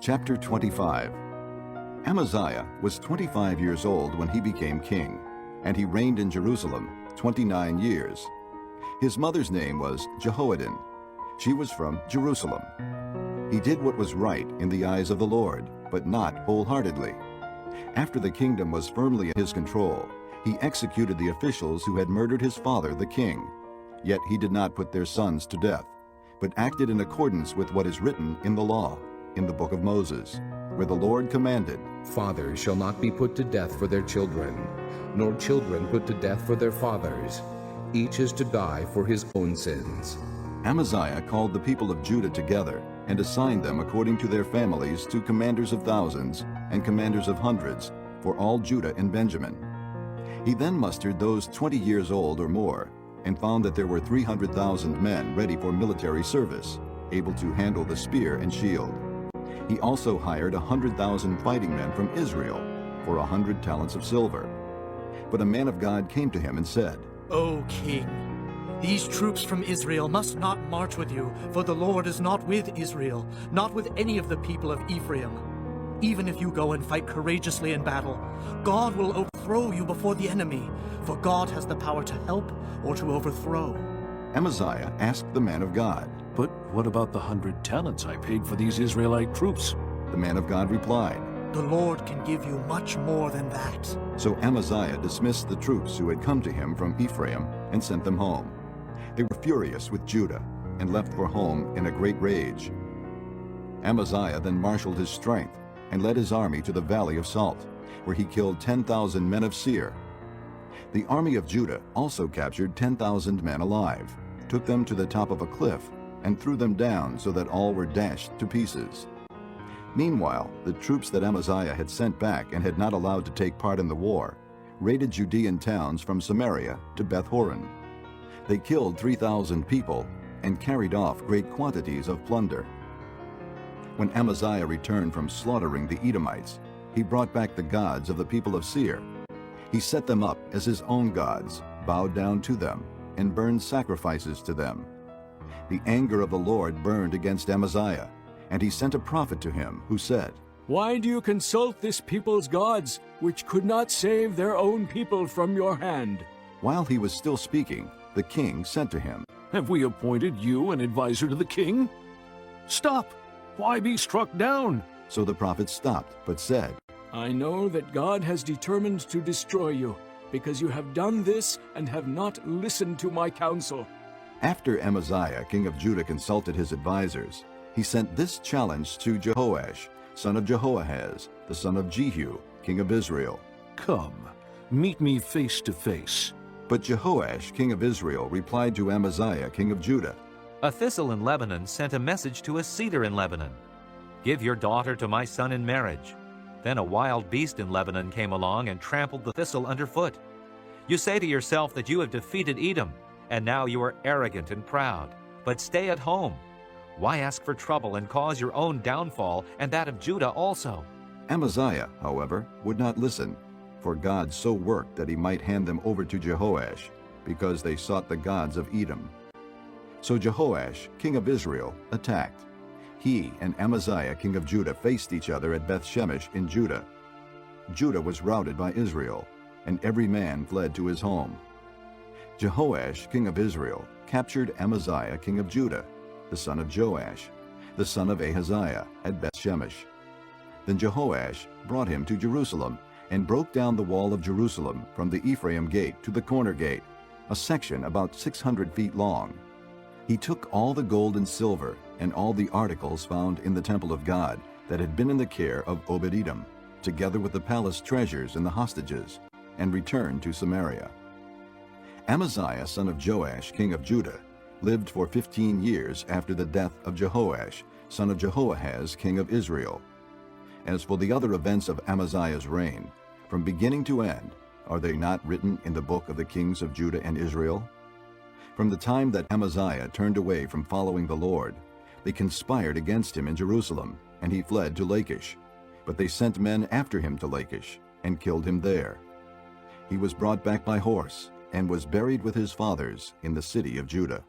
Chapter 25. Amaziah was 25 years old when he became king, and he reigned in Jerusalem 29 years. His mother's name was Jehoiadin. She was from Jerusalem. He did what was right in the eyes of the Lord, but not wholeheartedly. After the kingdom was firmly in his control, he executed the officials who had murdered his father, the king. Yet he did not put their sons to death, but acted in accordance with what is written in the law, in the book of Moses, where the Lord commanded, Fathers shall not be put to death for their children, nor children put to death for their fathers. Each is to die for his own sins. Amaziah called the people of Judah together and assigned them according to their families to commanders of thousands and commanders of hundreds for all Judah and Benjamin. He then mustered those 20 years old or more and found that there were 300,000 men ready for military service, able to handle the spear and shield. He also hired 100,000 fighting men from Israel for 100 talents of silver. But a man of God came to him and said, O king, these troops from Israel must not march with you, for the Lord is not with Israel, not with any of the people of Ephraim. Even if you go and fight courageously in battle, God will overthrow you before the enemy, for God has the power to help or to overthrow. Amaziah asked the man of God, But what about the 100 talents I paid for these Israelite troops? The man of God replied, The Lord can give you much more than that. So Amaziah dismissed the troops who had come to him from Ephraim and sent them home. They were furious with Judah and left for home in a great rage. Amaziah then marshaled his strength and led his army to the valley of Salt, where he killed 10,000 men of Seir. The army of Judah also captured 10,000 men alive, took them to the top of a cliff, and threw them down so that all were dashed to pieces. Meanwhile, the troops that Amaziah had sent back and had not allowed to take part in the war raided Judean towns from Samaria to Beth-horon. They killed 3,000 people and carried off great quantities of plunder. When Amaziah returned from slaughtering the Edomites, he brought back the gods of the people of Seir. He set them up as his own gods, bowed down to them, and burned sacrifices to them. The anger of the Lord burned against Amaziah, and he sent a prophet to him who said, Why do you consult this people's gods, which could not save their own people from your hand? While he was still speaking, the king sent to him, Have we appointed you an advisor to the king? Stop! Why be struck down? So the prophet stopped, but said, I know that God has determined to destroy you, because you have done this and have not listened to my counsel. After Amaziah, king of Judah, consulted his advisers, he sent this challenge to Jehoash, son of Jehoahaz, the son of Jehu, king of Israel. Come, meet me face to face. But Jehoash, king of Israel, replied to Amaziah, king of Judah, A thistle in Lebanon sent a message to a cedar in Lebanon. Give your daughter to my son in marriage. Then a wild beast in Lebanon came along and trampled the thistle underfoot. You say to yourself that you have defeated Edom, and now you are arrogant and proud. But stay at home. Why ask for trouble and cause your own downfall and that of Judah also? Amaziah, however, would not listen, for God so worked that he might hand them over to Jehoash, because they sought the gods of Edom. So Jehoash, king of Israel, attacked. He and Amaziah, king of Judah, faced each other at Beth-shemesh in Judah. Judah was routed by Israel, and every man fled to his home. Jehoash, king of Israel, captured Amaziah, king of Judah, the son of Joash, the son of Ahaziah, at Beth-shemesh. Then Jehoash brought him to Jerusalem and broke down the wall of Jerusalem from the Ephraim gate to the corner gate, a section about 600 feet long. He took all the gold and silver and all the articles found in the temple of God that had been in the care of Obed-Edom, together with the palace treasures and the hostages, and returned to Samaria. Amaziah, son of Joash, king of Judah, lived for 15 years after the death of Jehoash, son of Jehoahaz, king of Israel. As for the other events of Amaziah's reign, from beginning to end, are they not written in the book of the kings of Judah and Israel? From the time that Amaziah turned away from following the Lord, they conspired against him in Jerusalem, and he fled to Lachish. But they sent men after him to Lachish, and killed him there. He was brought back by horse, and was buried with his fathers in the city of Judah.